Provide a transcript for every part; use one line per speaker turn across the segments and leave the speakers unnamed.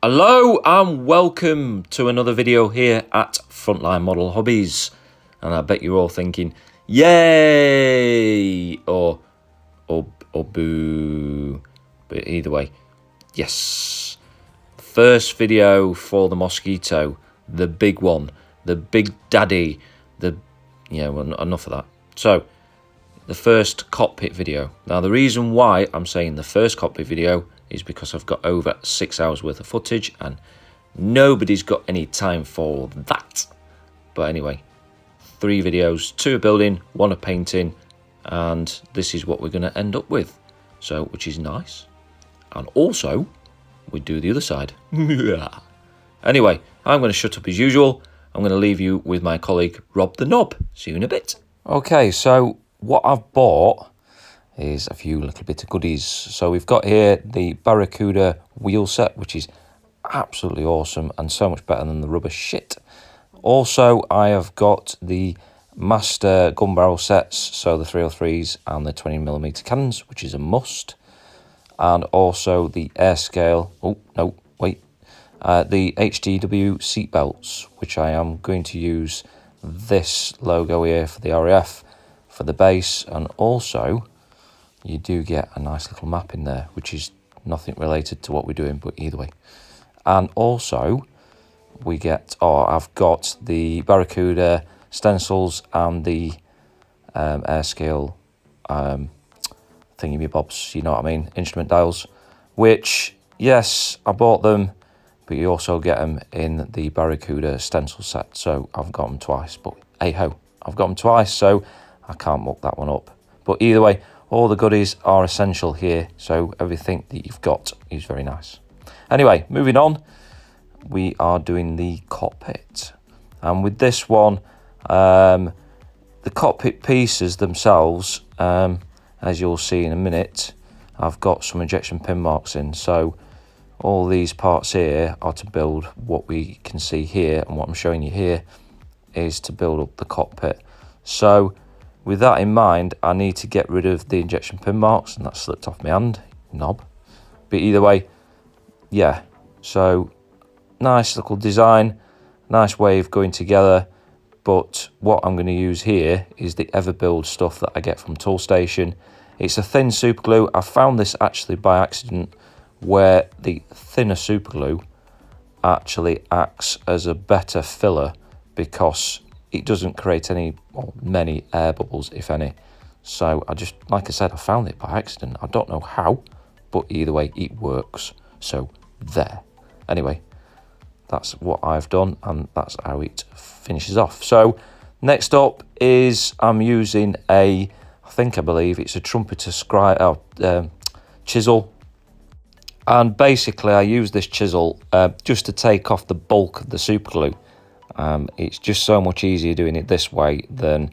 Hello and welcome to another video here at Frontline Model Hobbies. And I bet you're all thinking, yay, or boo. But either way, yes. First video for the Mosquito, the big one, the big daddy, well, enough of that. So, the first cockpit video. Now, the reason why I'm saying the first cockpit video is because I've got over 6 hours worth of footage and nobody's got any time for that. But anyway, 3 videos, 2 of building, 1 of painting, and this is what we're going to end up with. So, which is nice. And also, we do the other side. Anyway, I'm going to shut up as usual. I'm going to leave you with my colleague, Rob the Knob. See you in a bit. Okay, so what I've bought is a few little bit of goodies. So we've got here the Barracuda wheel set, which is absolutely awesome and so much better than the rubber shit. Also, I have got the master gun barrel sets, so the 303s and the 20mm cannons, which is a must. And also the air scale, the HDW seat belts, which I am going to use this logo here for the RAF for the base, and also you do get a nice little map in there, which is nothing related to what we're doing, but either way. And also we get, I've got the Barracuda stencils and the air scale thingy-bobs, you know what I mean, instrument dials, which, yes, I bought them, but you also get them in the Barracuda stencil set, so I've got them twice, but hey-ho, I've got them twice, so I can't muck that one up. But either way, all the goodies are essential here, so everything that you've got is very nice. Anyway, moving on, we are doing the cockpit. And with this one, the cockpit pieces themselves, as you'll see in a minute, I've got some injection pin marks in. So all these parts here are to build what we can see here, and what I'm showing you here is to build up the cockpit. So with that in mind, I need to get rid of the injection pin marks, and that slipped off my hand, knob. But either way, yeah, so nice little design, nice way of going together. But what I'm going to use here is the Everbuild stuff that I get from Toolstation. It's a thin super glue. I found this actually by accident, where the thinner super glue actually acts as a better filler because it doesn't create many air bubbles, if any. So I just, like I said, I found it by accident. I don't know how, but either way, it works. So there. Anyway, that's what I've done, and that's how it finishes off. So next up is I'm using I believe it's a trumpeter chisel. And basically I use this chisel just to take off the bulk of the super glue. It's just so much easier doing it this way than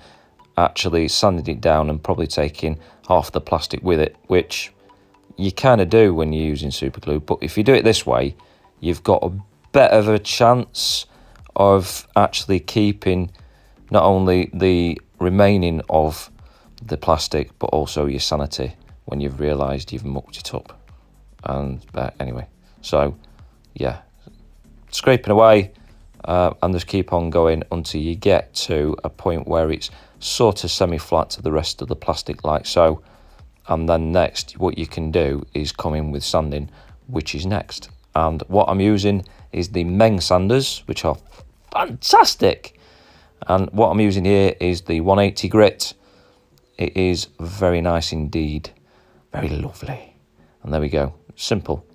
actually sanding it down and probably taking half the plastic with it, which you kind of do when you're using super glue. But if you do it this way, you've got a better of a chance of actually keeping not only the remaining of the plastic, but also your sanity when you've realised you've mucked it up. And anyway, so yeah, scraping away and just keep on going until you get to a point where it's sort of semi-flat to the rest of the plastic, like so. And then next, what you can do is come in with sanding, which is next. And what I'm using is the Meng sanders, which are fantastic. And what I'm using here is the 180 grit. It is very nice indeed, very lovely. And there we go, simple.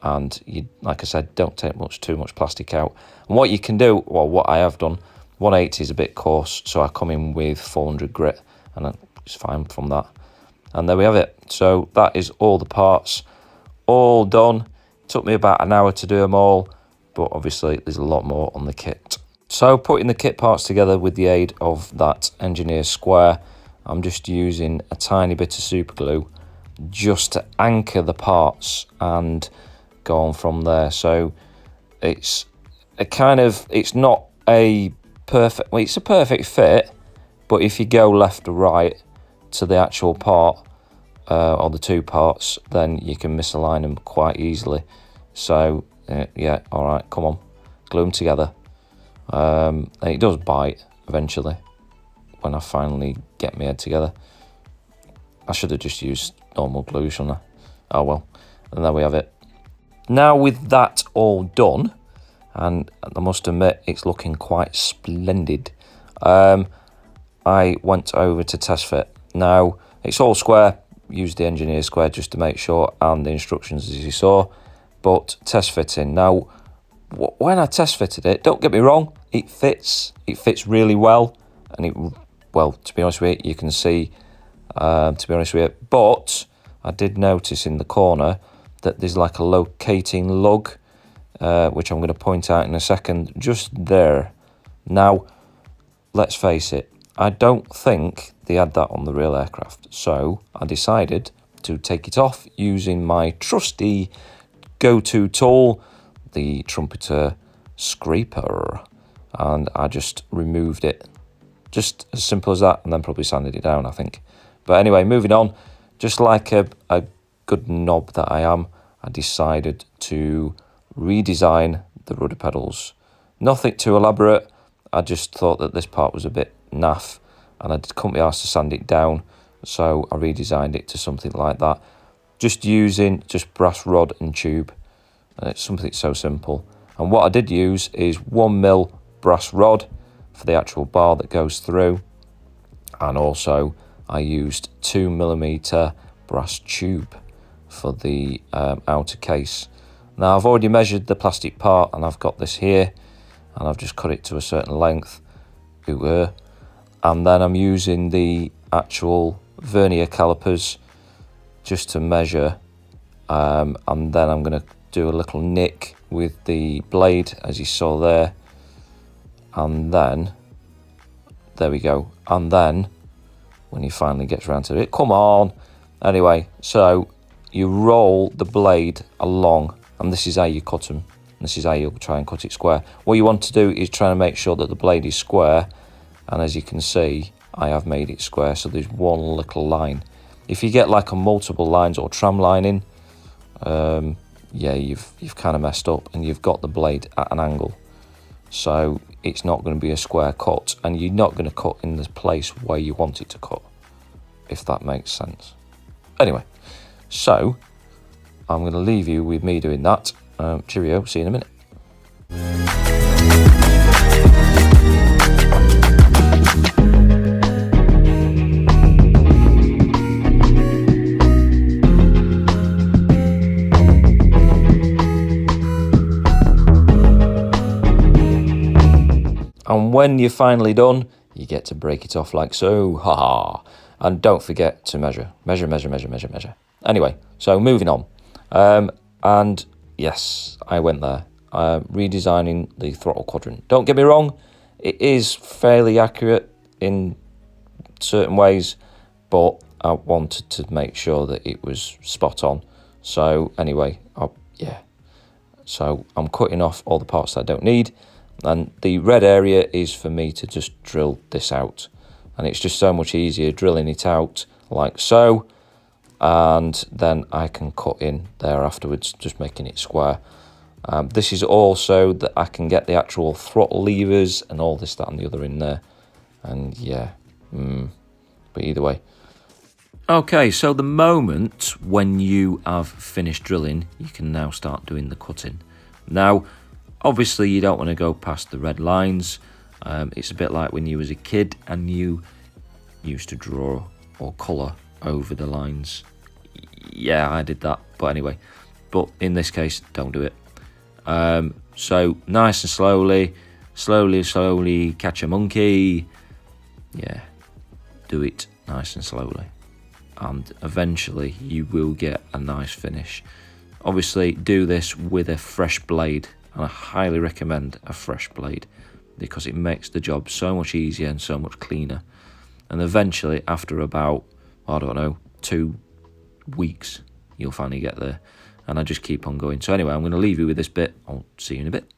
And you, like I said, don't take too much plastic out. And what you can do, well, what I have done, 180 is a bit coarse, so I come in with 400 grit, and it's fine from that. And there we have it. So that is all the parts, all done. Took me about an hour to do them all, but obviously there's a lot more on the kit. So putting the kit parts together with the aid of that engineer square, I'm just using a tiny bit of super glue just to anchor the parts and go on from there. So it's not a perfect, well, it's a perfect fit, but if you go left or right to the actual part or the two parts, then you can misalign them quite easily. So yeah, all right, come on, glue them together. And it does bite eventually when I finally get my head together. I should have just used normal glue, shouldn't I? Oh well, and there we have it. Now with that all done, and I must admit it's looking quite splendid, I went over to test fit. Now it's all square, used the engineer square just to make sure, and the instructions as you saw, but test fitting. Now when I test fitted it, don't get me wrong, it fits really well, and well, to be honest with you can see, but I did notice in the corner that there's like a locating lug, which I'm going to point out in a second, just there. Now, let's face it, I don't think they had that on the real aircraft, so I decided to take it off using my trusty go-to tool, the trumpeter scraper, and I just removed it, just as simple as that, and then probably sanded it down, I think. But anyway, moving on, just like a good knob that I am, I decided to redesign the rudder pedals. Nothing too elaborate, I just thought that this part was a bit naff and I couldn't be asked to sand it down, so I redesigned it to something like that, just using brass rod and tube, and it's something so simple. And what I did use is 1mm brass rod for the actual bar that goes through, and also I used 2mm brass tube for the outer case. Now I've already measured the plastic part and I've got this here, and I've just cut it to a certain length, and then I'm using the actual vernier calipers just to measure, and then I'm going to do a little nick with the blade as you saw there, and then there we go, and then when he finally gets around to it, come on, anyway, so you roll the blade along, and this is how you cut them. This is how you'll try and cut it square. What you want to do is try and make sure that the blade is square, and as you can see, I have made it square, so there's one little line. If you get like a multiple lines or tram lining, yeah, you've kind of messed up, and you've got the blade at an angle, so it's not going to be a square cut, and you're not going to cut in the place where you want it to cut, if that makes sense. Anyway, so I'm going to leave you with me doing that. Cheerio, see you in a minute. And when you're finally done, you get to break it off like so, haha. And don't forget to measure. Anyway, so moving on. And yes, I went there. Redesigning the throttle quadrant. Don't get me wrong, it is fairly accurate in certain ways, but I wanted to make sure that it was spot on. So anyway, yeah. So I'm cutting off all the parts that I don't need, and the red area is for me to just drill this out, and it's just so much easier drilling it out like so, and then I can cut in there afterwards, just making it square. This is also that I can get the actual throttle levers and all this, that and the other in there, and yeah, but either way. Okay, so the moment when you have finished drilling, you can now start doing the cutting. Now, obviously you don't want to go past the red lines. It's a bit like when you was a kid and you used to draw or colour over the lines. Yeah, I did that, but anyway. But in this case, don't do it. So nice and slowly catch a monkey. Yeah, do it nice and slowly, and eventually you will get a nice finish. Obviously do this with a fresh blade, and I highly recommend a fresh blade because it makes the job so much easier and so much cleaner. And eventually, after about, I don't know, 2 weeks, you'll finally get there. And I just keep on going. So anyway, I'm going to leave you with this bit. I'll see you in a bit.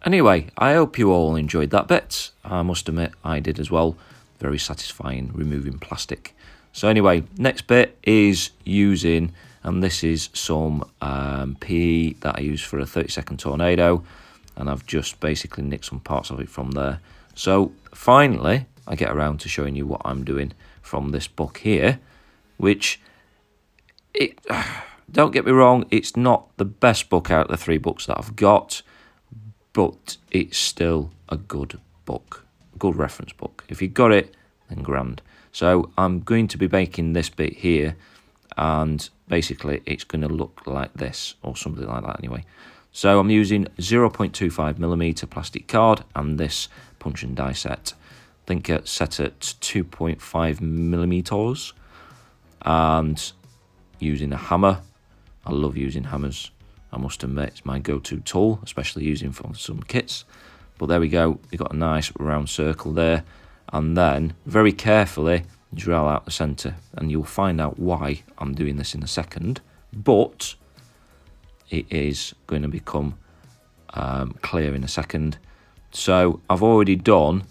Anyway, I hope you all enjoyed that bit. I must admit I did as well. Very satisfying removing plastic. So anyway, next bit is using, and this is some PE that I use for a 30-second tornado, and I've just basically nicked some parts of it from there. So finally, I get around to showing you what I'm doing from this book here, which, don't get me wrong, it's not the best book out of the 3 books that I've got, but it's still a good book, a good reference book. If you got it, then grand. So I'm going to be making this bit here, and basically it's going to look like this, or something like that anyway. So I'm using 0.25mm plastic card and this punch and die set. I think it's set at 2.5mm, and using a hammer. I love using hammers. I must admit, it's my go-to tool, especially using for some kits. But there we go, you've got a nice round circle there. And then, very carefully, drill out the centre. And you'll find out why I'm doing this in a second. But it is going to become clear in a second. So, I've already done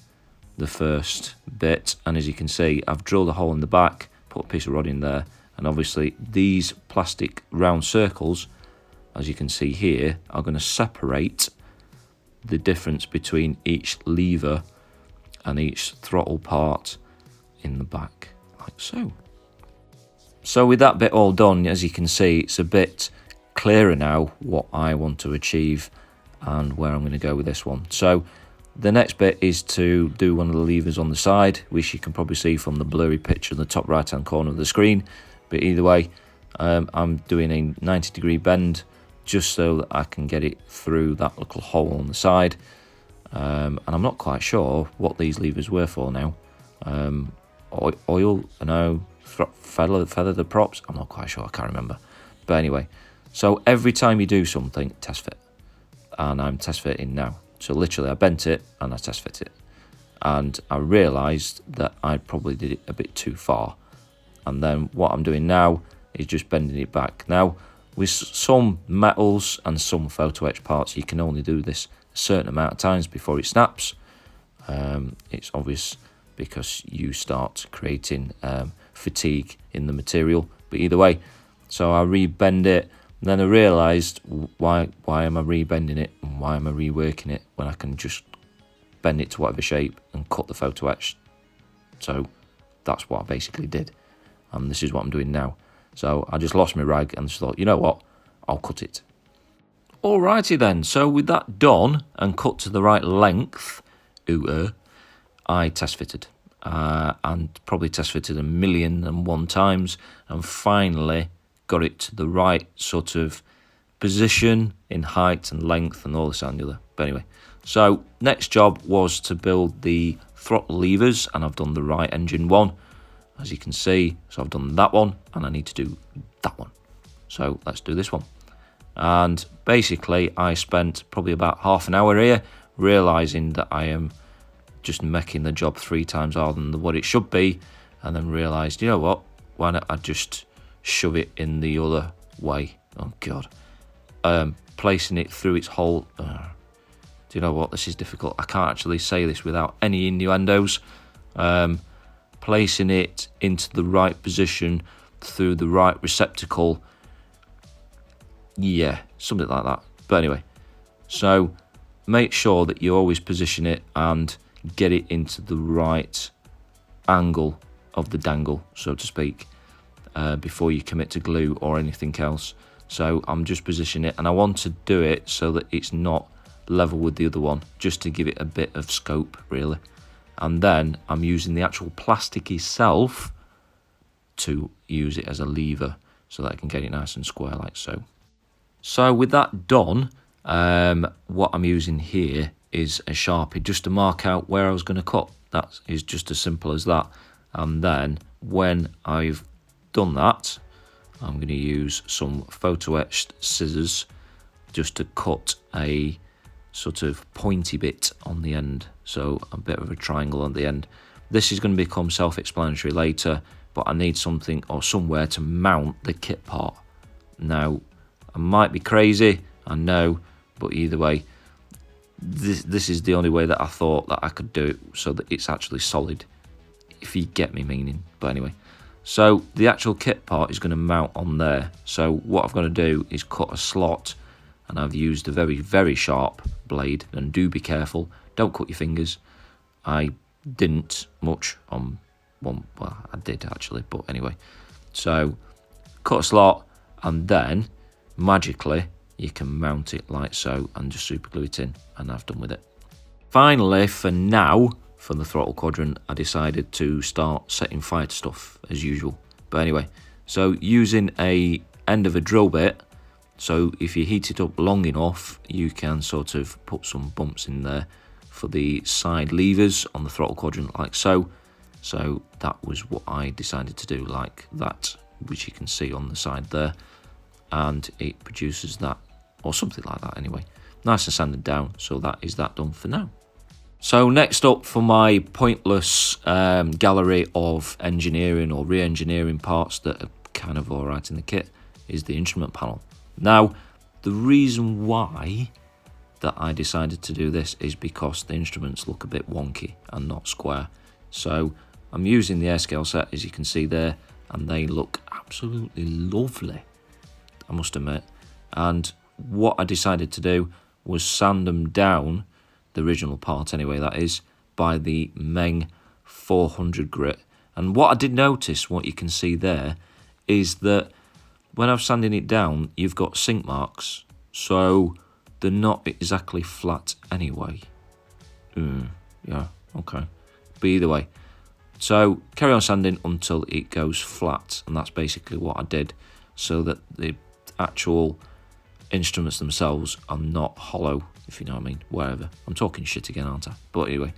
the first bit. And as you can see, I've drilled a hole in the back, put a piece of rod in there. And obviously, these plastic round circles, as you can see here, are going to separate the difference between each lever and each throttle part in the back, like so. So with that bit all done, as you can see, it's a bit clearer now what I want to achieve and where I'm going to go with this one. So the next bit is to do one of the levers on the side, which you can probably see from the blurry picture in the top right hand corner of the screen. But either way, I'm doing a 90-degree bend just so that I can get it through that little hole on the side. And I'm not quite sure what these levers were for now. Oil, no, feather the props, I'm not quite sure, I can't remember. But anyway, so every time you do something, test fit. And I'm test fitting now. So literally I bent it and I test fit it. And I realised that I probably did it a bit too far. And then what I'm doing now is just bending it back. Now, with some metals and some photo etch parts, you can only do this a certain amount of times before it snaps. It's obvious because you start creating fatigue in the material. But either way, so I re-bend it. And then I realised, why am I re-bending it and why am I reworking it when I can just bend it to whatever shape and cut the photo etch. So that's what I basically did. And this is what I'm doing now. So I just lost my rag and just thought, you know what, I'll cut it. Alrighty then, so with that done and cut to the right length, I test fitted. And probably test fitted 1,000,001 times and finally got it to the right sort of position in height and length and all this and the other. But anyway, so next job was to build the throttle levers, and I've done the right engine one, as you can see. So I've done that one and I need to do that one. So let's do this one. And basically I spent probably about half an hour here realising that I am just making the job 3 times harder than what it should be, and then realised, you know what, why not I just shove it in the other way. Oh god. Placing it through its hole. Do you know what, this is difficult. I can't actually say this without any innuendos. Placing it into the right position through the right receptacle. Yeah, something like that. But anyway, so make sure that you always position it and get it into the right angle of the dangle, so to speak, before you commit to glue or anything else. So I'm just positioning it, and I want to do it so that it's not level with the other one, just to give it a bit of scope, really. And then I'm using the actual plastic itself to use it as a lever so that I can get it nice and square like so. So with that done, what I'm using here is a Sharpie just to mark out where I was going to cut. That is just as simple as that. And then when I've done that, I'm going to use some photo etched scissors just to cut a sort of pointy bit on the end, so a bit of a triangle on the end. This is going to become self-explanatory later, but I need something or somewhere to mount the kit part. Now, I might be crazy, I know, but either way, this is the only way that I thought that I could do it so that it's actually solid, if you get me meaning. But anyway, so the actual kit part is going to mount on there. So what I've got to do is cut a slot, and I've used a very, very sharp blade, and do be careful, don't cut your fingers. I didn't much on one, well, I did actually, but anyway. So cut a slot, and then magically you can mount it like so and just super glue it in, and I've done with it. Finally, for now, for the throttle quadrant, I decided to start setting fire to stuff as usual. But anyway, so using a end of a drill bit, so if you heat it up long enough, you can sort of put some bumps in there for the side levers on the throttle quadrant like so. So that was what I decided to do, like that, which you can see on the side there, and it produces that, or something like that anyway. Nice and sanded down, so that is that done for now. So next up for my pointless gallery of engineering or re-engineering parts that are kind of alright in the kit is the instrument panel. Now, the reason why that I decided to do this is because the instruments look a bit wonky and not square. So I'm using the Airscale set, as you can see there, and they look absolutely lovely, I must admit. And what I decided to do was sand them down, the original part anyway, that is, by the Meng 400 grit. And what I did notice, what you can see there, is that when I'm sanding it down, you've got sink marks, so they're not exactly flat anyway. Yeah, okay. But either way, so carry on sanding until it goes flat, and that's basically what I did, so that the actual instruments themselves are not hollow, if you know what I mean, wherever. I'm talking shit again, aren't I? But anyway,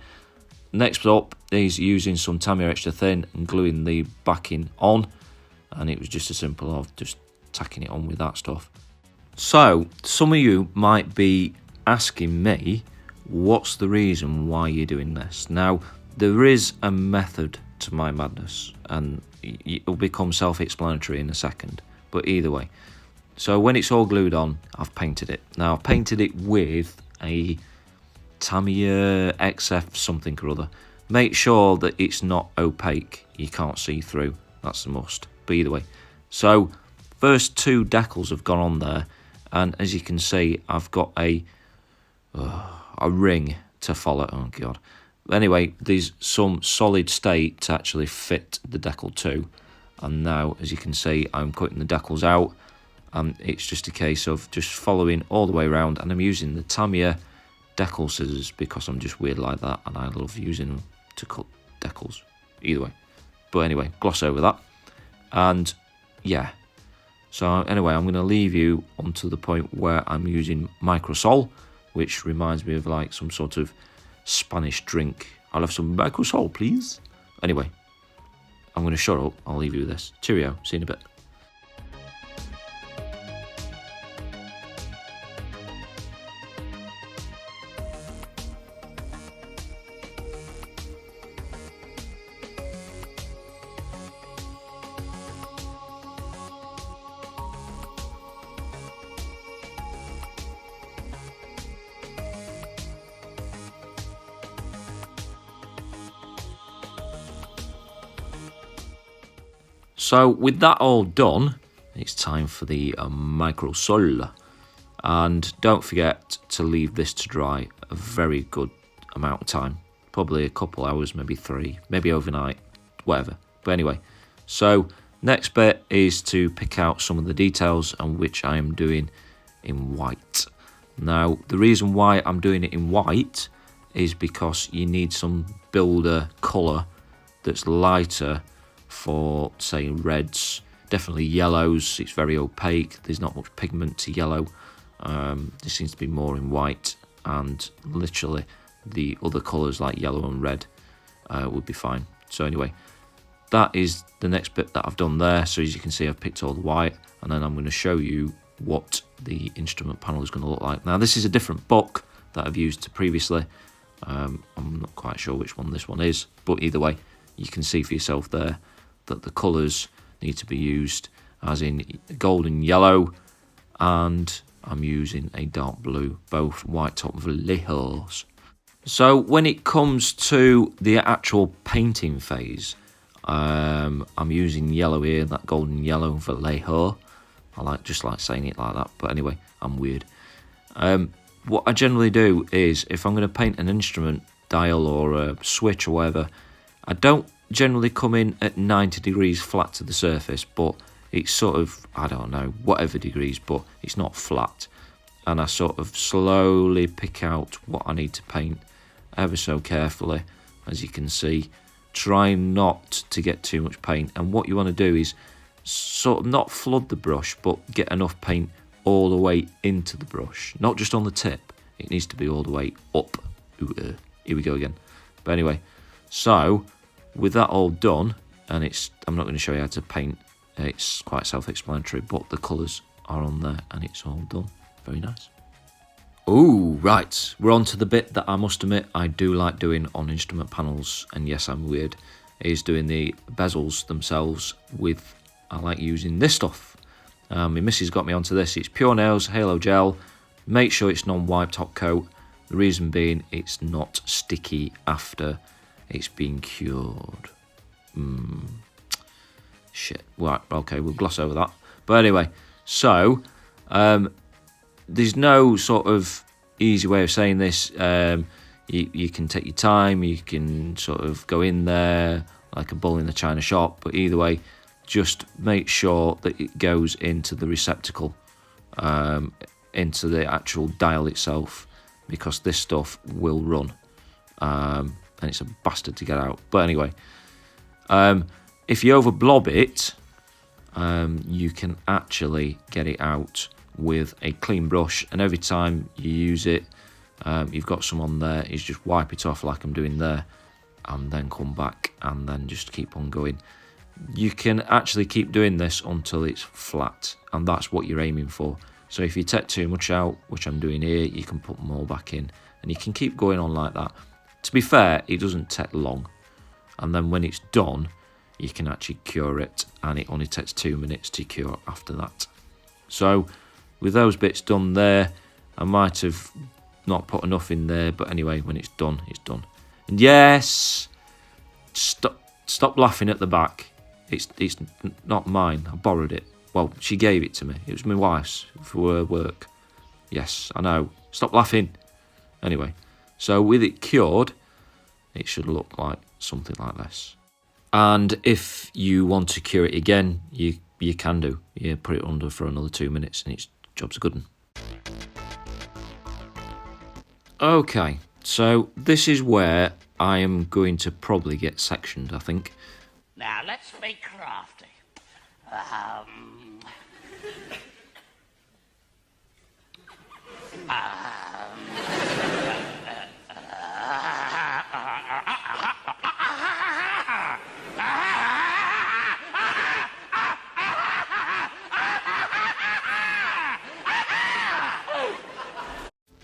next up is using some Tamiya extra thin and gluing the backing on, and it was just as simple of just tacking it on with that stuff. So some of you might be asking me, what's the reason why you're doing this? Now, there is a method to my madness, and it'll become self-explanatory in a second, but either way. So when it's all glued on, I've painted it. Now, I've painted it with a Tamiya XF something or other. Make sure that it's not opaque, you can't see through, that's a must, but either way. So, first two decals have gone on there, and as you can see, I've got a ring to follow, oh god. Anyway, there's some solid state to actually fit the decal to, and now, as you can see, I'm cutting the decals out, and it's just a case of just following all the way around, and I'm using the Tamiya decal scissors because I'm just weird like that, and I love using them to cut decals, either way. But anyway, gloss over that, and yeah. So anyway, I'm going to leave you onto the point where I'm using Microsol, which reminds me of like some sort of Spanish drink. I'll have some Microsol, please. Anyway, I'm going to shut up. I'll leave you with this. Cheerio. See you in a bit. So with that all done, it's time for the Microsol. And don't forget to leave this to dry a very good amount of time. Probably a couple hours, maybe 3, maybe overnight, whatever. But anyway, so next bit is to pick out some of the details, and which I am doing in white. Now, the reason why I'm doing it in white is because you need some builder colour that's lighter for, say, reds, definitely yellows. It's very opaque, there's not much pigment to yellow. There seems to be more in white, and literally the other colours like yellow and red would be fine. So anyway, that is the next bit that I've done there. So as you can see, I've picked all the white, and then I'm going to show you what the instrument panel is going to look like. Now, this is a different book that I've used previously. I'm not quite sure which one this one is, but either way, you can see for yourself there that the colours need to be used, as in gold and yellow, and I'm using a dark blue, both white top Vallejo's. So when it comes to the actual painting phase, I'm using yellow here, that golden yellow Vallejo. I just like saying it like that, but anyway, I'm weird. What I generally do is, if I'm going to paint an instrument dial or a switch or whatever, I don't generally come in at 90 degrees flat to the surface, but it's sort of, I don't know, whatever degrees, but it's not flat. And I sort of slowly pick out what I need to paint ever so carefully, as you can see, trying not to get too much paint. And what you want to do is sort of not flood the brush, but get enough paint all the way into the brush, not just on the tip. It needs to be all the way up. Ooh, here we go again. But anyway, so with that all done, and I'm not going to show you how to paint, it's quite self-explanatory, but the colours are on there and it's all done. Very nice. Oh, right, we're on to the bit that I must admit I do like doing on instrument panels, and yes, I'm weird, is doing the bezels themselves with, I like using this stuff. My missus got me onto this. It's Pure Nails Halo Gel. Make sure it's non-wipe top coat. The reason being, it's not sticky after it's been cured. Shit. Right, okay, we'll gloss over that. But anyway, so there's no sort of easy way of saying this. You can take your time. You can sort of go in there like a bull in a china shop. But either way, just make sure that it goes into the receptacle, into the actual dial itself, because this stuff will run, and it's a bastard to get out. But anyway, if you over blob it, you can actually get it out with a clean brush, and every time you use it, you've got some on there, is just wipe it off like I'm doing there, and then come back and then just keep on going. You can actually keep doing this until it's flat, and that's what you're aiming for. So if you take too much out, which I'm doing here, you can put more back in, and you can keep going on like that. To be fair, it doesn't take long, and then when it's done, you can actually cure it, and it only takes 2 minutes to cure after that. So with those bits done there, I might have not put enough in there, but anyway, when it's done, it's done. And yes, stop laughing at the back. It's not mine. I borrowed it. Well, she gave it to me. It was my wife's for her work. Yes, I know. Stop laughing. Anyway, so with it cured, it should look like something like this. And if you want to cure it again, you can do. You put it under for another 2 minutes, and its job's a good one. Okay, so this is where I am going to probably get sectioned, I think.
Now, let's be crafty.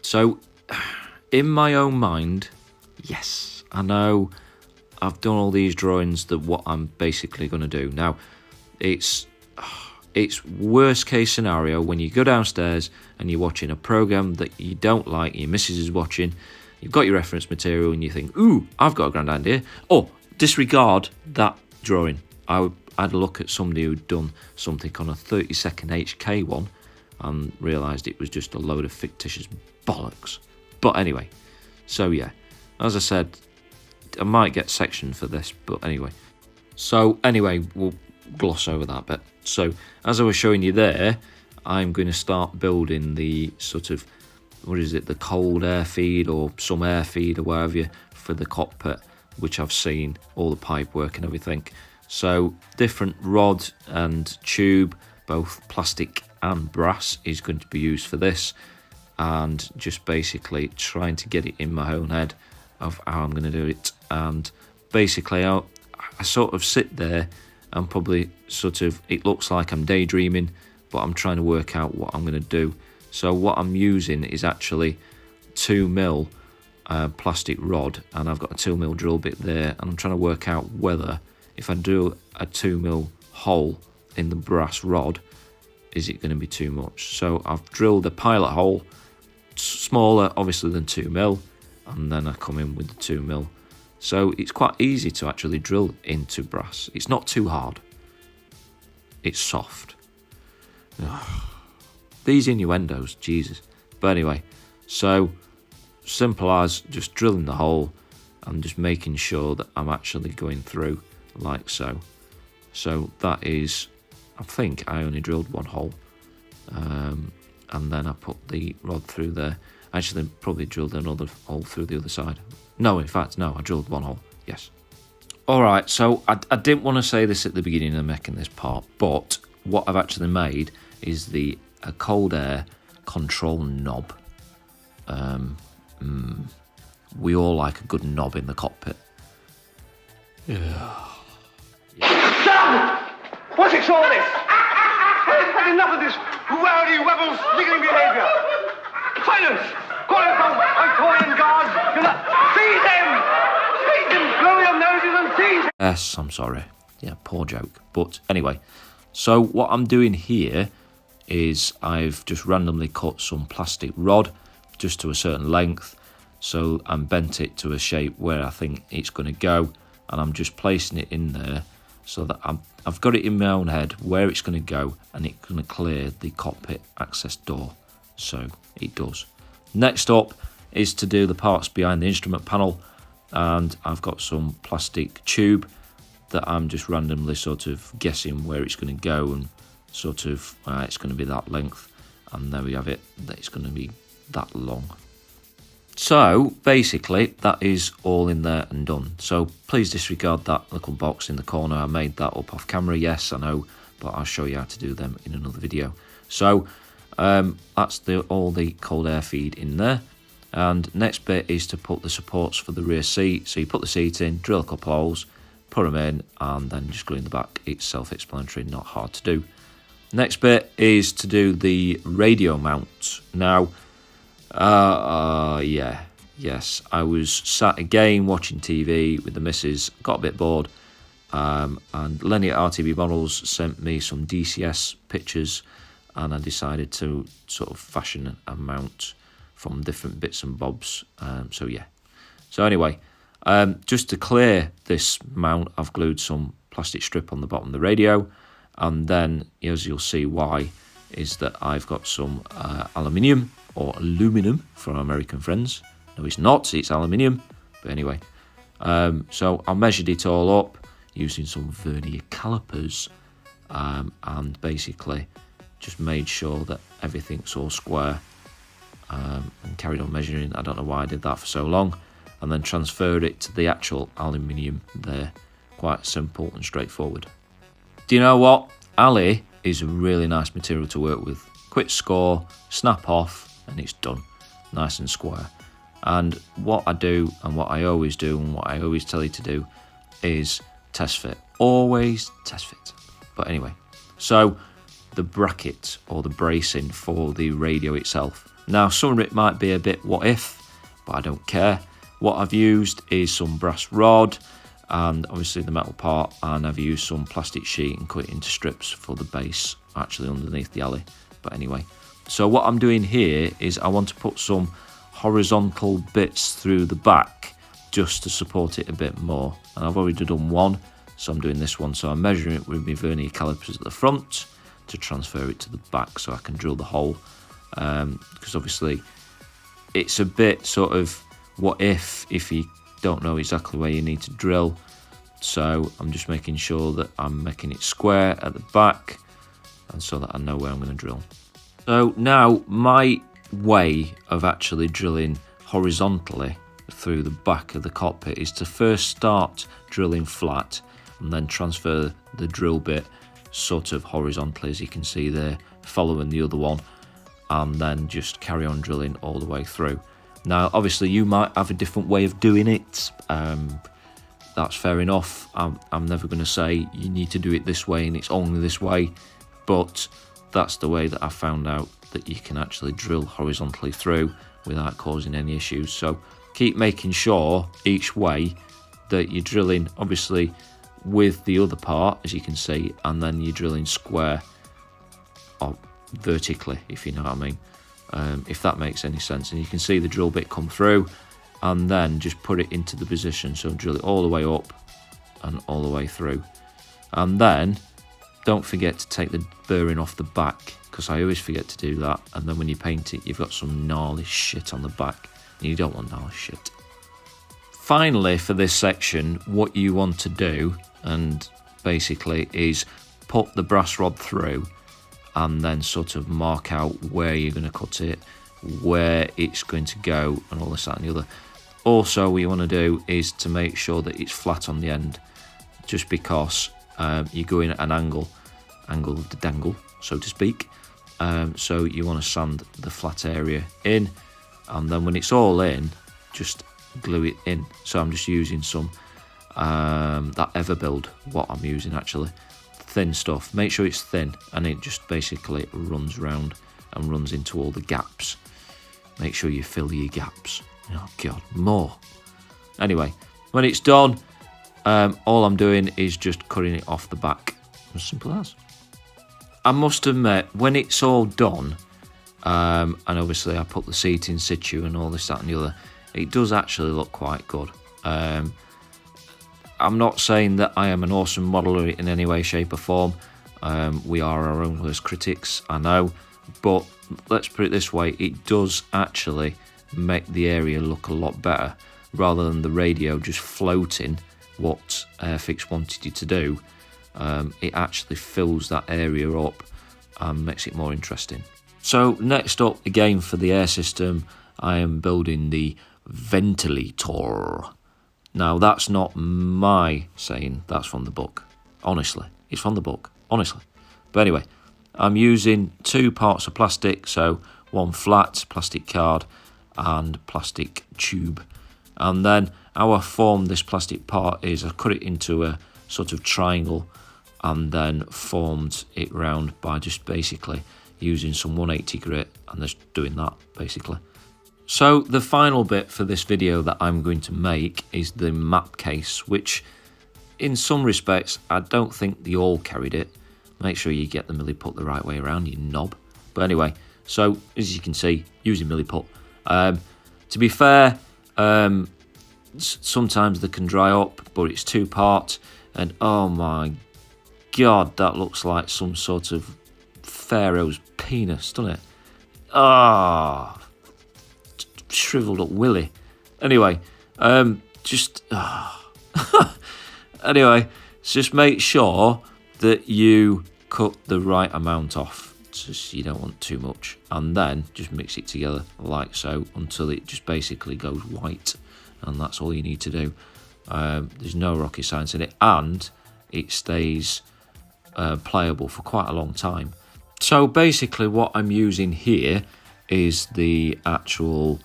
So, in my own mind, yes, I know I've done all these drawings that what I'm basically going to do. Now, it's worst case scenario when you go downstairs and you're watching a program that you don't like, your missus is watching, you've got your reference material and you think, ooh, I've got a grand idea. Oh, disregard that drawing. I had a look at somebody who'd done something on a 30-second HK one and realised it was just a load of fictitious bollocks. But anyway, so yeah, as I said, I might get sectioned for this, but anyway. So anyway, we'll gloss over that bit. So as I was showing you there, I'm going to start building the sort of, what is it, the cold air feed or some air feed or whatever for the cockpit, which I've seen all the pipe work and everything. So different rod and tube, both plastic and brass, is going to be used for this, and just basically trying to get it in my own head of how I'm going to do it. And basically I sort of sit there and probably sort of, it looks like I'm daydreaming, but I'm trying to work out what I'm going to do. So what I'm using is actually 2mm plastic rod, and I've got a 2mm drill bit there, and I'm trying to work out whether if I do a 2mm hole in the brass rod, is it going to be too much? So I've drilled a pilot hole, smaller obviously than 2mm, and then I come in with the 2mm. So it's quite easy to actually drill into brass. It's not too hard. It's soft. Ugh. These innuendos, Jesus. But anyway, so simple as just drilling the hole and just making sure that I'm actually going through like so. So that is, I think I only drilled one hole, and then I put the rod through there. Actually, probably drilled another hole through the other side. No, in fact, no, I drilled one hole, yes. Alright, so I didn't want to say this at the beginning of making this part, but what I've actually made is a cold air control knob. We all like a good knob in the cockpit. Yeah.
What's it all this? I've had enough of this rowdy, rebel, sniggering behaviour. Silence! Quiet from Victorian guards! Seize them! Seize them! Blow your noses and seize them!
Yes, I'm sorry. Yeah, poor joke. But anyway, so what I'm doing here is I've just randomly cut some plastic rod just to a certain length. So I'm bent it to a shape where I think it's going to go, and I'm just placing it in there so that I've got it in my own head where it's going to go, and it's going to clear the cockpit access door. So it does. Next up is to do the parts behind the instrument panel, and I've got some plastic tube that I'm just randomly sort of guessing where it's going to go, and sort of it's going to be that length, and there we have it, that it's going to be that long. So basically that is all in there and done. So please disregard that little box in the corner. I made that up off camera, yes I know, but I'll show you how to do them in another video. So that's all the cold air feed in there, and next bit is to put the supports for the rear seat. So you put the seat in, drill a couple holes, put them in, and then just glue in the back. It's self-explanatory, not hard to do. Next bit is to do the radio mount. Now yes, I was sat again watching TV with the missus, got a bit bored, and Lenny at RTV Models sent me some DCS pictures, and I decided to sort of fashion a mount from different bits and bobs. So anyway, just to clear this mount, I've glued some plastic strip on the bottom of the radio, and then, as you'll see why, is that I've got some aluminium, or aluminum for our American friends. No, it's not, it's aluminium, but anyway. So I measured it all up using some vernier calipers, and basically just made sure that everything's all square, and carried on measuring. I don't know why I did that for so long, and then transferred it to the actual aluminium there. Quite simple and straightforward. Do you know what? Ali is a really nice material to work with. Quick score, snap off, and it's done. Nice and square. And what I do, and what I always do, and what I always tell you to do, is test fit. Always test fit. But anyway, so the bracket or the bracing for the radio itself. Now, some of it might be a bit what if, but I don't care. What I've used is some brass rod, and obviously the metal part, and I've used some plastic sheet and cut it into strips for the base, actually underneath the alley. But anyway, so what I'm doing here is I want to put some horizontal bits through the back just to support it a bit more, and I've already done one, so I'm doing this one. So I'm measuring it with my vernier calipers at the front to transfer it to the back so I can drill the hole, because obviously it's a bit sort of what if you don't know exactly where you need to drill. So I'm just making sure that I'm making it square at the back, and so that I know where I'm going to drill. So now my way of actually drilling horizontally through the back of the cockpit is to first start drilling flat and then transfer the drill bit sort of horizontally, as you can see there, following the other one, and then just carry on drilling all the way through. Now obviously you might have a different way of doing it, that's fair enough. I'm never going to say you need to do it this way and it's only this way, but that's the way that I found out that you can actually drill horizontally through without causing any issues. So keep making sure each way that you're drilling obviously with the other part, as you can see, and then you're drilling square vertically, if you know what I mean, if that makes any sense. And you can see the drill bit come through, and then just put it into the position. So drill it all the way up and all the way through. And then don't forget to take the bearing off the back, because I always forget to do that. And then when you paint it, you've got some gnarly shit on the back, and you don't want gnarly shit. Finally, for this section, what you want to do, and basically, is put the brass rod through and then sort of mark out where you're going to cut it, where it's going to go, and all this, that, and the other. Also, what you want to do is to make sure that it's flat on the end, just because you go in at an angle of the dangle, so to speak. So you want to sand the flat area in, and then when it's all in, just glue it in. So I'm just using some that Everbuild, what I'm using actually, thin stuff. Make sure it's thin, and it just basically runs round and runs into all the gaps. Make sure you fill your gaps. Oh god, more. Anyway, when it's done, all I'm doing is just cutting it off the back. As simple as. I must admit, when it's all done, and obviously I put the seat in situ and all this, that and the other, it does actually look quite good. I'm not saying that I am an awesome modeller in any way, shape or form. We are our own worst critics, I know. But let's put it this way, it does actually make the area look a lot better, rather than the radio just floating what Airfix wanted you to do. It actually fills that area up and makes it more interesting. So next up, again for the air system, I am building the ventilator. Now that's not my saying, that's from the book. Honestly, it's from the book, honestly. But anyway, I'm using 2 parts of plastic, so one flat plastic card and plastic tube. And then how I formed this plastic part is I cut it into a sort of triangle and then formed it round by just basically using some 180 grit and just doing that basically. So the final bit for this video that I'm going to make is the map case, which in some respects I don't think they all carried it. Make sure you get the milliput the right way around, you knob. But anyway, so as you can see, using milliput. To be fair, sometimes they can dry up, but it's 2-part, and oh my god, that looks like some sort of pharaoh's penis, doesn't it? Ah, shriveled up willy. Anyway, anyway, just make sure that you cut the right amount off, just you don't want too much, and then just mix it together like so until it just basically goes white, and that's all you need to do. There's no rocket science in it, and it stays playable for quite a long time. So basically what I'm using here is the actual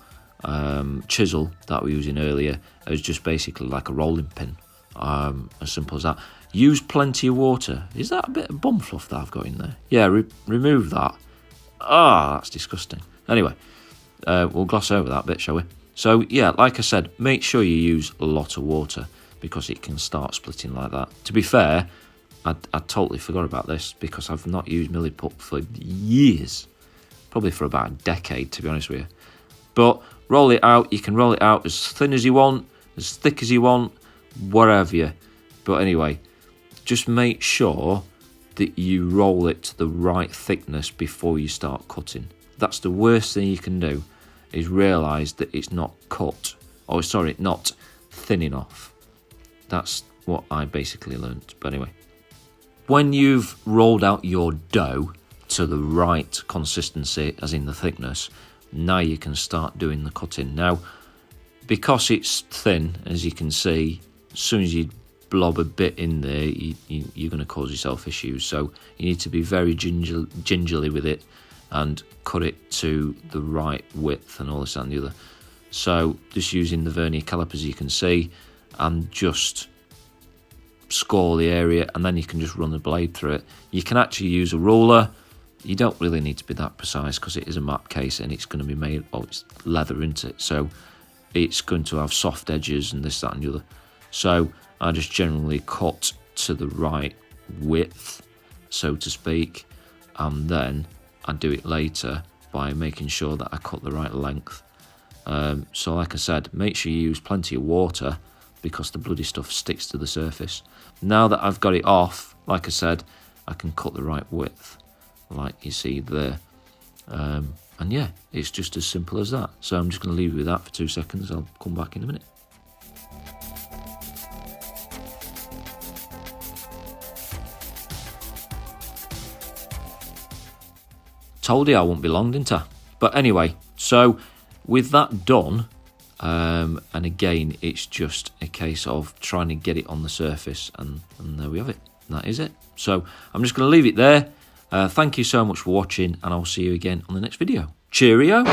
chisel that we were using earlier as just basically like a rolling pin, as simple as that. Use plenty of water. Is that a bit of bum fluff that I've got in there? Yeah, remove that. Ah, that's disgusting. Anyway, we'll gloss over that bit, shall we? So yeah, like I said, make sure you use a lot of water because it can start splitting like that. To be fair, I totally forgot about this because I've not used milliput for years, probably for about a decade, to be honest with you. But roll it out. You can roll it out as thin as you want, as thick as you want, whatever you. But anyway, just make sure that you roll it to the right thickness before you start cutting. That's the worst thing you can do, is realise that it's not cut, or sorry, not thin enough. That's what I basically learnt. But anyway, when you've rolled out your dough to the right consistency, as in the thickness, now you can start doing the cutting. Now, because it's thin, as you can see, as soon as you blob a bit in there, you're going to cause yourself issues. So you need to be very gingerly with it and cut it to the right width and all this and the other. So just using the vernier calipers, you can see, and just score the area, and then you can just run the blade through it. You can actually use a ruler. You don't really need to be that precise because it is a map case and it's going to be made, oh, it's leather, isn't it? So it's going to have soft edges and this, that and the other. So I just generally cut to the right width, so to speak, and then I do it later by making sure that I cut the right length. So like I said, make sure you use plenty of water because the bloody stuff sticks to the surface. Now that I've got it off, like I said, I can cut the right width, like you see there. And yeah, it's just as simple as that. So I'm just going to leave you with that for 2 seconds. I'll come back in a minute. Told you I won't be long, didn't I? But anyway, so with that done, and again, it's just a case of trying to get it on the surface, and there we have it. And that is it. So I'm just going to leave it there. Thank you so much for watching, and I'll see you again on the next video. Cheerio!